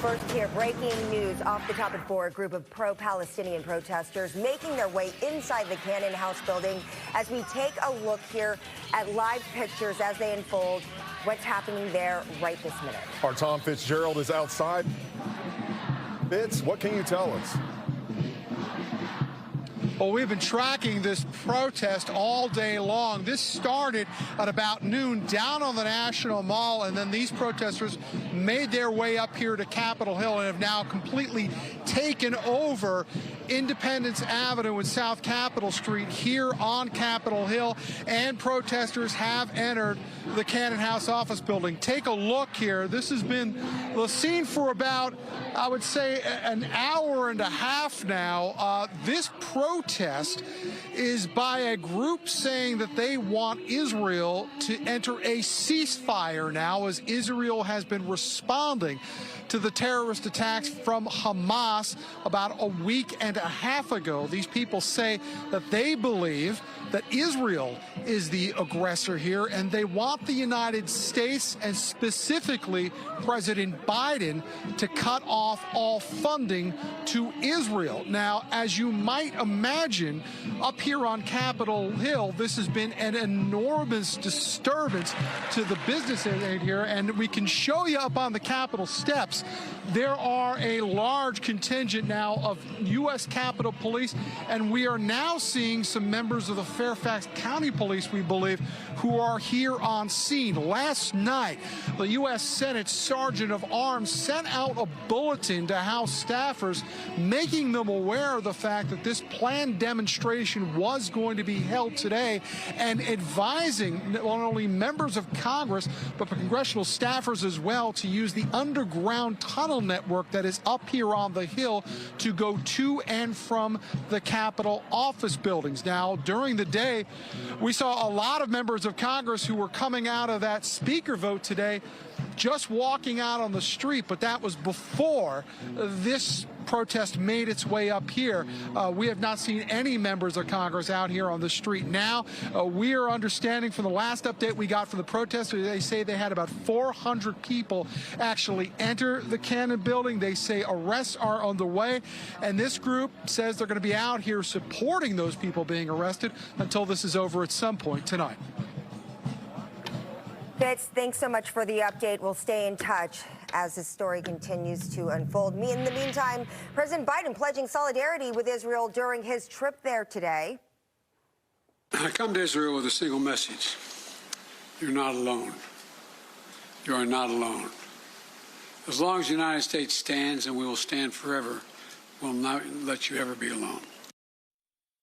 First here, breaking news off the top at 4. A group of pro-Palestinian protesters making their way inside the Cannon House building as we take a look here at live pictures as they unfold. What's happening there right this minute? Our Tom Fitzgerald is outside. Fitz, what can you tell us? Well, we've been tracking this protest all day long. This started at about noon down on the National Mall, and then these protesters made their way up here to Capitol Hill and have now completely taken over Independence Avenue and South Capitol Street here on Capitol Hill, and protesters have entered the Cannon House office building. Take a look here. This has been the scene for about, I would say, an hour and a half now. This protest is by a group saying that they want Israel to enter a ceasefire now, as Israel has been responding to the terrorist attacks from Hamas about a week and a half ago. These people say that they believe that Israel is the aggressor here, and they want the United States and specifically President Biden to cut off all funding to Israel. Now, as you might imagine, up here on Capitol Hill, this has been an enormous disturbance to the business aid here, and we can show you up on the Capitol steps. There are a large contingent now of U.S. Capitol Police, and we are now seeing some members of the Fairfax County Police, we believe, who are here on scene. Last night, the U.S. Senate Sergeant of Arms sent out a bulletin to House staffers, making them aware of the fact that this planned demonstration was going to be held today, and advising not only members of Congress, but congressional staffers as well, to use the underground tunnel network that is up here on the Hill to go to and from the Capitol office buildings. Now, during the day, we saw a lot of members of Congress who were coming out of that speaker vote today just walking out on the street, but that was before this protest made its way up here. We have not seen any members of Congress out here on the street. Now, we are understanding from the last update we got from the protesters, they say they had about 400 people actually enter the Cannon building. They say arrests are on the way, and this group says they're going to be out here supporting those people being arrested until this is over at some point tonight. Fitz, thanks so much for the update. We'll stay in touch as this story continues to unfold. In the meantime, President Biden pledging solidarity with Israel during his trip there today. I come to Israel with a single message. You're not alone. You are not alone. As long as the United States stands, and we will stand forever, we'll not let you ever be alone.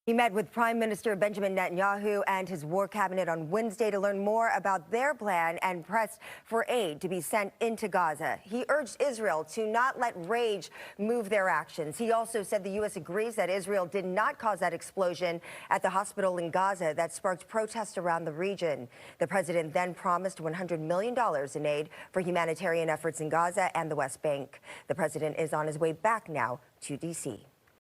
He met with Prime Minister Benjamin Netanyahu and his war cabinet on Wednesday to learn more about their plan and pressed for aid to be sent into Gaza. He urged Israel to not let rage move their actions. He also said the U.S. agrees that Israel did not cause that explosion at the hospital in Gaza that sparked protests around the region. The president then promised $100 million in aid for humanitarian efforts in Gaza and the West Bank. The president is on his way back now to D.C.